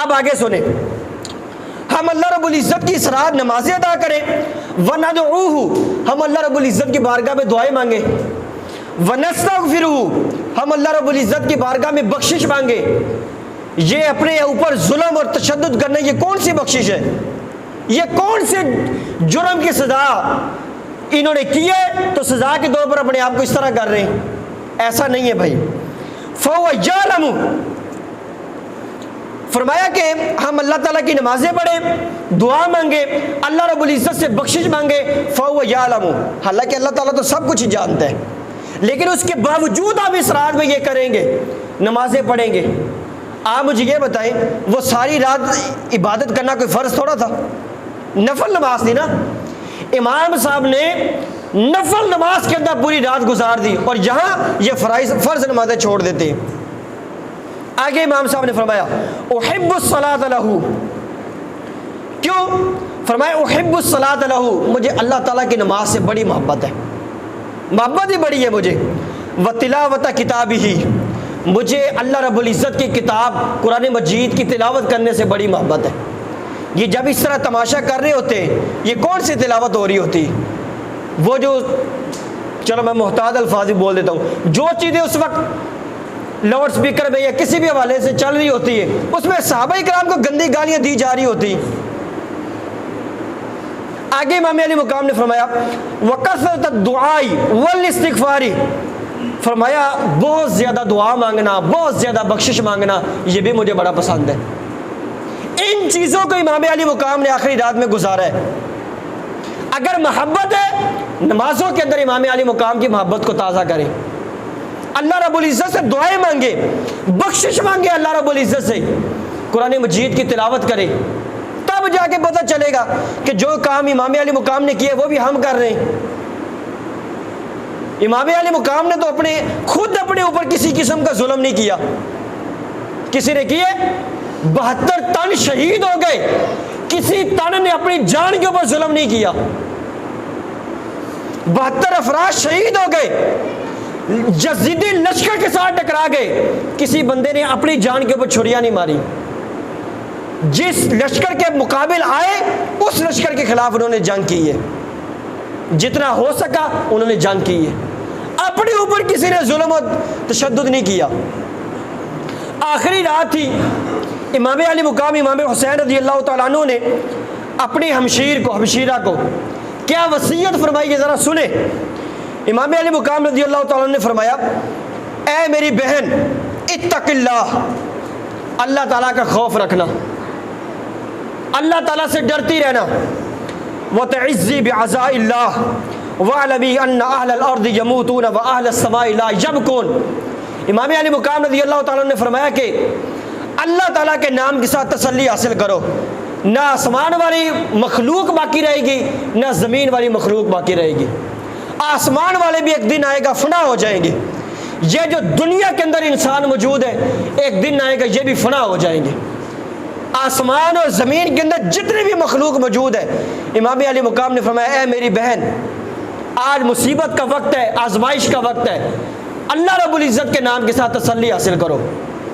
اب آگے سنیں، ہم اللہ رب العزت کی اس رات نمازیں ادا کریں، وَنَدْعُوهُ، ہم اللہ رب العزت کی بارگاہ میں دعائیں مانگیں، وَنَسْتَغْفِرُهُ، ہم اللہ رب العزت کی بارگاہ میں بخشش مانگے. یہ اپنے اوپر ظلم اور تشدد کرنا، یہ کون سی بخشش ہے؟ یہ کون سے جرم کی سزا انہوں نے کی ہے تو سزا کے طور پر اپنے آپ کو اس طرح کر رہے ہیں؟ ایسا نہیں ہے بھائی. فَهُوَ يَعْلَمُ، فرمایا کہ ہم اللہ تعالیٰ کی نمازیں پڑھیں، دعا مانگے، اللہ رب العزت سے بخشش مانگے. فَهُوَ يَعْلَمُ، حالانکہ اللہ تعالیٰ تو سب کچھ جانتا ہے، لیکن اس کے باوجود آپ اس رات میں یہ کریں گے، نمازیں پڑھیں گے. آپ مجھے یہ بتائیں، وہ ساری رات عبادت کرنا کوئی فرض تھوڑا تھا؟ نفل نماز تھی نا. امام صاحب نے نفل نماز کے اندر پوری رات گزار دی اور یہاں یہ فرض نمازیں چھوڑ دیتے ہیں. آگے امام صاحب نے فرمایا احب الصلاۃ لہ، کیوں؟ فرمایا احب الصلاۃ لہ، مجھے اللہ تعالیٰ کی نماز سے بڑی محبت ہے، محبت ہی بڑی ہے مجھے. وتلاوت کتابہ، مجھے اللہ رب العزت کی کتاب قرآن مجید کی تلاوت کرنے سے بڑی محبت ہے. یہ جب اس طرح تماشا کر رہے ہوتے ہیں، یہ کون سی تلاوت ہو رہی ہوتی؟ وہ جو، چلو میں محتاط الفاظ بول دیتا ہوں، جو چیزیں اس وقت لاؤڈ سپیکر میں یا کسی بھی حوالے سے چل رہی ہوتی ہے، اس میں صحابہ کرام کو گندی گالیاں دی جا رہی ہوتی. آگے امام علی مقام نے فرمایا وَكَثْرَةَ الدُّعَاءِ وَالِاسْتِغْفَارِ، فرمایا بہت زیادہ دعا مانگنا، بہت زیادہ بخشش مانگنا، یہ بھی مجھے بڑا پسند ہے. ان چیزوں کو امام علی مقام نے آخری رات میں گزارا ہے. اگر محبت ہے، نمازوں کے اندر امام علی مقام کی محبت کو تازہ کریں، اللہ رب العزت سے دعائیں مانگے، بخشش مانگے اللہ رب العزت سے، قرآن مجید کی تلاوت کرے، تب جا کے پتہ چلے گا کہ جو کام امام علی مقام نے کیے وہ بھی ہم کر رہے ہیں. امام علی مقام نے تو خود اپنے اوپر کسی قسم کا ظلم نہیں کیا. کسی نے کیے؟ 72 تن شہید ہو گئے، کسی تن نے اپنی جان کے اوپر ظلم نہیں کیا. 72 افراد شہید ہو گئے، یزیدی لشکر کے ساتھ ٹکرا گئے، کسی بندے نے اپنی جان کے اوپر چھریاں نہیں ماری. جس لشکر کے مقابل آئے اس لشکر کے خلاف انہوں نے جنگ کی ہے، جتنا ہو سکا انہوں نے جنگ کی ہے، اپنے اوپر کسی نے ظلم و تشدد نہیں کیا. آخری رات تھی، امام علی مقام امام حسین رضی اللہ تعالیٰ عنہ نے اپنی ہمشیرہ کو کیا وصیت فرمائی ہے، ذرا سنیں. امام علی مقام رضی اللہ تعالیٰ عنہ نے فرمایا اے میری بہن اتق اللہ، اللہ تعالیٰ کا خوف رکھنا، اللہ تعالیٰ سے ڈرتی رہنا. وتعزی بعزاء اللہ وعلمی ان اہل الارض یموتون واہل السماء لا یبکون. امام علی مقام رضی اللہ تعالیٰ نے فرمایا کہ اللہ تعالیٰ کے نام کے ساتھ تسلی حاصل کرو، نہ آسمان والی مخلوق باقی رہے گی، نہ زمین والی مخلوق باقی رہے گی. آسمان والے بھی ایک دن آئے گا فنا ہو جائیں گے، یہ جو دنیا کے اندر انسان موجود ہے ایک دن آئے گا یہ بھی فنا ہو جائیں گے. آسمان اور زمین کے اندر جتنے بھی مخلوق موجود ہے، امام علی مقام نے فرمایا اے میری بہن آج مصیبت کا وقت ہے، آزمائش کا وقت ہے، اللہ رب العزت کے نام کے ساتھ تسلی حاصل کرو۔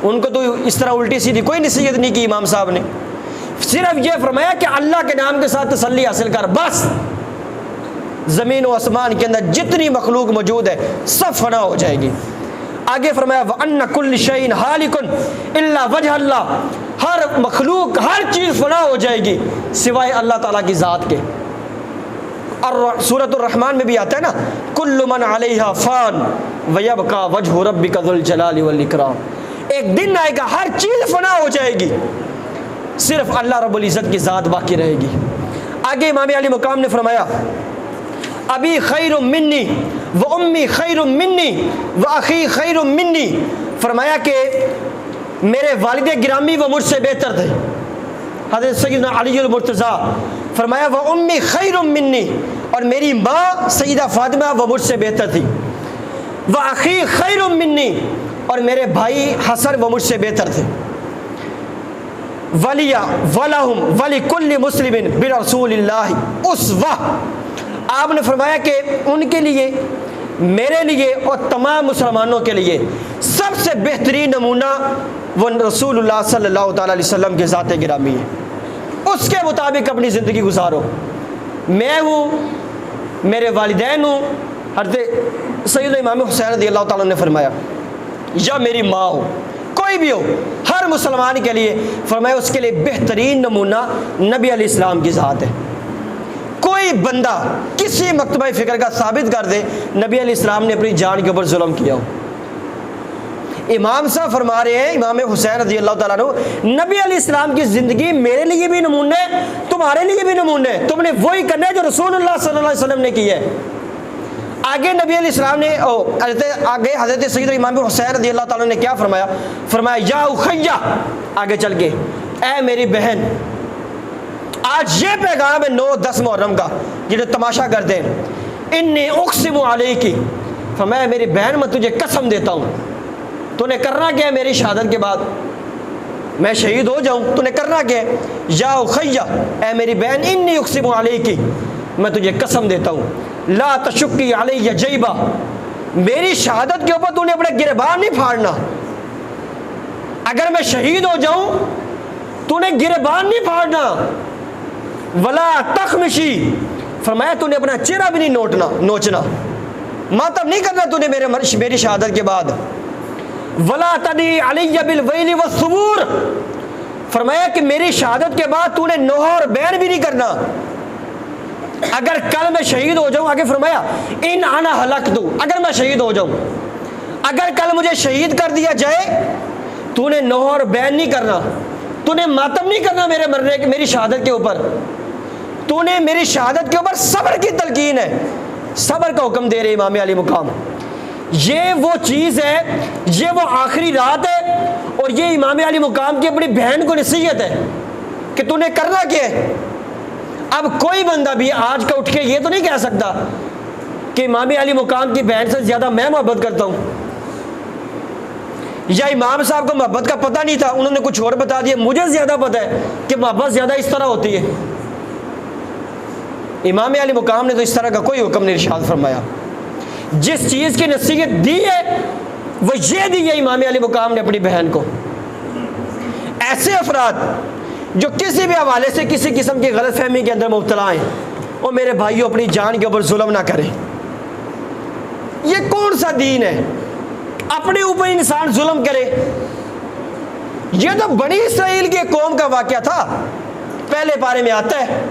ان کو تو اس طرح الٹی سیدھی کوئی نصیحت نہیں کی امام صاحب نے، صرف یہ فرمایا کہ اللہ کے نام کے ساتھ تسلی حاصل کر، بس۔ زمین و آسمان کے اندر جتنی مخلوق موجود ہے سب فنا ہو جائے گی۔ آگے فرمایا وَأَنَّ كُلِّ شَيْءٍ هَالِكٌ إِلَّا وَجْهَ اللَّهِ، ہر مخلوق ہر چیز فنا ہو جائے گی سوائے اللہ تعالیٰ کی ذات کے۔ اور سورۃ الرحمن میں بھی آتا ہے نا، كُلُّ مَنْ عَلَيْهَا فَانٍ وَيَبْقَى وَجْهُ رَبِّكَ ذُو الْجَلَالِ وَالْإِكْرَامِ، ایک دن آئے گا ہر چیز فنا ہو جائے گی، صرف اللہ رب العزت کی ذات باقی رہے گی۔ آگے امام علی مقام نے فرمایا ابی خیر منی و امی خیر منی و اخی خیر منی، فرمایا کہ میرے والد گرامی وہ مجھ سے بہتر تھے، حضرت سیدنا علی المرتضیٰ، فرمایا وہ امی خیر منی، اور میری ماں سیدہ فاطمہ وہ مجھ سے بہتر تھی، وہ اخی خیر منی، اور میرے بھائی حسن وہ مجھ سے بہتر تھے، ولیہ ولہم ولکل مسلم برسول اللہ اسوہ، آپ نے فرمایا کہ ان کے لیے، میرے لیے اور تمام مسلمانوں کے لیے سب سے بہترین نمونہ وہ رسول اللہ صلی اللہ تعالیٰ علیہ وسلم کے ذات گرامی ہے، اس کے مطابق اپنی زندگی گزارو۔ میں ہوں، میرے والدین ہوں، حضرت سیدنا امام حسین رضی اللہ تعالیٰ نے فرمایا، یا میری ماں ہو، کوئی بھی ہو، ہر مسلمان کے لیے فرمایا اس کے لیے بہترین نمونہ نبی علیہ السلام کی ذات ہے۔ کوئی بندہ کسی مکتبہ فکر کا ثابت کر دے نبی علیہ السلام نے اپنی جان کے اوپر ظلم کیا ہو۔ امام صاحب فرما رہے ہیں، امام حسین رضی اللہ تعالیٰ عنہ، نبی علیہ السلام کی زندگی میرے لیے بھی نمونے، تمہارے لیے بھی نمونے، تم نے وہی کرنا ہے جو رسول اللہ صلی اللہ علیہ وسلم نے کی ہے۔ آگے نبی علیہ السلام نے آگے حضرت سیدنا امام حسین رضی اللہ تعالیٰ نے کیا فرمایا؟ فرمایا یا اخیہ، آگے چل کے اے میری بہن، آج یہ پیغام ہے 9-10 محرم کا، جنہیں تماشا کرتے ہیں، انی اقسم علیکی، فرمایا میری بہن میں تجھے قسم دیتا ہوں، تو نے کرنا کیا ہے میری شہادت کے بعد؟ میں شہید ہو جاؤں، تو نے کرنا کیا ہے؟ یا اخیہ، اے میری بہن، انی اقسم علیکی، میں تجھے قسم دیتا ہوں، لا تشکی علی جیبہ، میری شہادت کے اوپر تو نے اپنے گریبان نہیں پھاڑنا، اگر میں شہید ہو جاؤں تو نے گریبان نہیں پھاڑنا، ولا تخمشی، فرمایا تو نے اپنا چہرہ بھی نہیں نوچنا، ماتم نہیں کرنا تو نے میری شہادت کے بعد، ولا تدی علی بالویل والثبور، فرمایا کہ میری شہادت کے بعد تو نے نوحہ اور بین بھی نہیں کرنا، اگر کل میں شہید ہو جاؤں، آگے فرمایا ان انا ہلکت، اگر میں شہید ہو جاؤں، اگر کل مجھے شہید کر دیا جائے تو نے نوحہ اور بین نہیں کرنا، تو نے ماتم نہیں کرنا میرے مرنے کے، میری شہادت کے اوپر، تو نے میری شہادت کے اوپر صبر کی تلقین ہے، صبر کا حکم دے رہے امام علی مقام۔ یہ وہ چیز ہے، یہ وہ آخری رات ہے، اور یہ امام علی مقام کی اپنی بہن کو نصیحت ہے کہ تو نے کرنا کیا ہے۔ اب کوئی بندہ بھی آج کا اٹھ کے یہ تو نہیں کہہ سکتا کہ امام علی مقام کی بہن سے زیادہ میں محبت کرتا ہوں، یا امام صاحب کو محبت کا پتہ نہیں تھا، انہوں نے کچھ اور بتا دیا، مجھے زیادہ پتہ ہے کہ محبت زیادہ اس طرح ہوتی ہے۔ امام علی مقام نے تو اس طرح کا کوئی حکم نہیں ارشاد فرمایا، جس چیز کی نصیحت دی ہے وہ یہ دی ہے امام علی مقام نے اپنی بہن کو۔ ایسے افراد جو کسی بھی حوالے سے کسی قسم کی غلط فہمی کے اندر مبتلا ہیں، وہ میرے بھائیوں اپنی جان کے اوپر ظلم نہ کریں۔ یہ کون سا دین ہے اپنے اوپر انسان ظلم کرے؟ یہ تو بنی اسرائیل کی قوم کا واقعہ تھا، پہلے پارے میں آتا ہے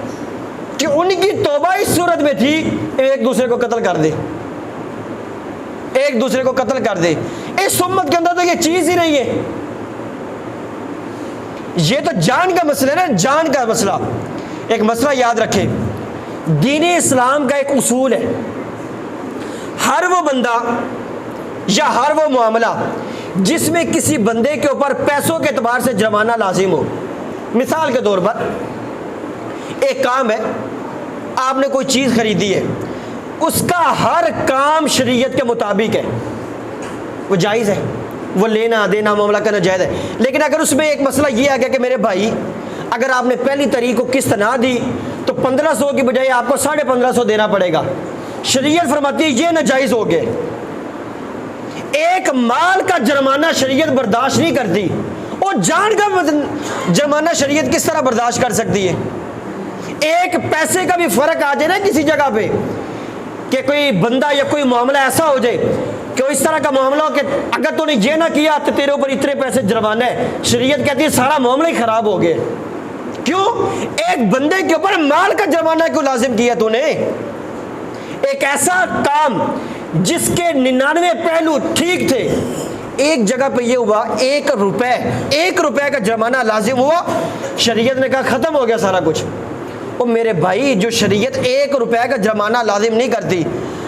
کہ ان کی توبہ اس صورت میں تھی ایک دوسرے کو قتل کر دے، ایک دوسرے کو قتل کر دے۔ اس امت کے اندر تو یہ چیز ہی نہیں ہے، یہ تو جان کا مسئلہ ہے نا، جان کا مسئلہ۔ ایک مسئلہ یاد رکھیں، دین اسلام کا ایک اصول ہے، ہر وہ بندہ یا ہر وہ معاملہ جس میں کسی بندے کے اوپر پیسوں کے اعتبار سے جرمانہ لازم ہو، مثال کے طور پر ایک کام ہے، آپ نے کوئی چیز خریدی ہے، اس کا ہر کام شریعت کے مطابق ہے، وہ جائز ہے، وہ لینا دینا معاملہ کرنا جائز ہے، لیکن اگر اس میں ایک مسئلہ یہ آ گیا کہ میرے بھائی اگر آپ نے پہلی تاریخ کو قسط نہ دی تو 1500 کی بجائے آپ کو 1550 دینا پڑے گا، شریعت فرماتی ہے یہ ناجائز ہو گئے. ایک مال کا جرمانہ شریعت برداشت نہیں کرتی، اور جان کا جرمانہ شریعت کس طرح برداشت کر سکتی ہے؟ ایک پیسے کا بھی فرق آ جائے نا کسی جگہ پہ، کہ کوئی بندہ یا کوئی معاملہ ایسا ہو جائے کہ اس طرح کا معاملہ ہو کہ اگر تو نے یہ نہ کیا تو تیرے اوپر اتنے پیسے جرمانہ ہے، شریعت کہتی ہے سارا معاملہ ہی خراب ہو گیا. کیوں؟ ایک بندے کے اوپر مال کا جرمانہ کیوں لازم کیا تو نے؟ ایک ایسا کام جس کے 99 پہلو ٹھیک تھے، ایک جگہ پہ یہ ہوا 1 روپے کا جرمانہ لازم ہوا، شریعت نے کہا ختم ہو گیا سارا کچھ. اور میرے بھائی جو شریعت 1 روپے کا جرمانہ لازم نہیں کرتی،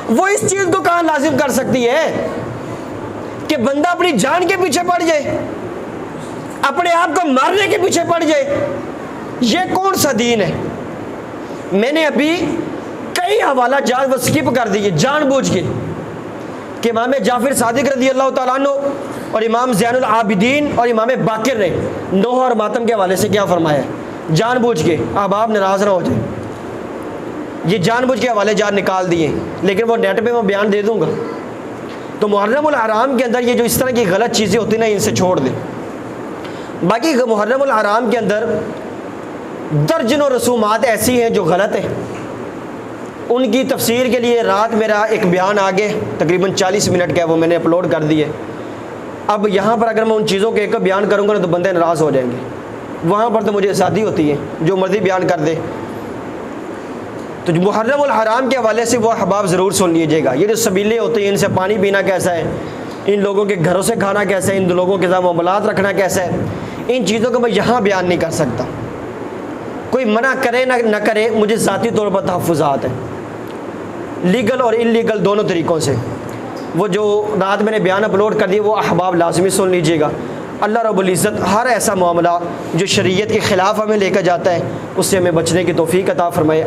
وہ اس چیز کو کہاں لازم کر سکتی ہے کہ بندہ اپنی جان کے پیچھے پڑ جائے، اپنے آپ کو مارنے کے پیچھے پڑ جائے؟ یہ کون سا دین ہے؟ میں نے ابھی کئی حوالہ جات وہ سکپ کر دیے جان بوجھ کے، کہ امام جعفر صادق رضی اللہ تعالیٰ عنہ اور امام زین العابدین اور امام باقر نے نوح اور ماتم کے حوالے سے کیا فرمایا ہے، جان بوجھ کے. اب آپ ناراض نہ ہو جائیں، یہ جان بوجھ کے حوالے جات نکال دیے، لیکن وہ نیٹ پہ میں بیان دے دوں گا. تو محرم الحرام کے اندر یہ جو اس طرح کی غلط چیزیں ہوتی ہیں نا، ان سے چھوڑ دیں. باقی محرم الحرام کے اندر درجنوں رسومات ایسی ہیں جو غلط ہیں، ان کی تفسیر کے لیے رات میرا ایک بیان آگے تقریباً 40 منٹ کا ہے، وہ میں نے اپلوڈ کر دی ہے. اب یہاں پر اگر میں ان چیزوں کے ایک بیان کروں گا نا تو بندے ناراض ہو جائیں گے. وہاں پر تو مجھے آزادی ہوتی ہے، جو مرضی بیان کر دے. تو جو محرم الحرام کے حوالے سے وہ احباب ضرور سن لیجیے گا. یہ جو سبیلے ہوتے ہیں، ان سے پانی پینا کیسا ہے، ان لوگوں کے گھروں سے کھانا کیسا ہے، ان لوگوں کے ساتھ معاملات رکھنا کیسا ہے، ان چیزوں کو میں یہاں بیان نہیں کر سکتا. کوئی منع کرے نہ کرے، مجھے ذاتی طور پر تحفظات ہیں لیگل اور ان لیگل دونوں طریقوں سے. وہ جو رات میں نے بیان اپلوڈ کر دی وہ احباب لازمی سن لیجیے گا. اللہ رب العزت ہر ایسا معاملہ جو شریعت کے خلاف ہمیں لے کر جاتا ہے اس سے ہمیں بچنے کی توفیق عطا فرمائے.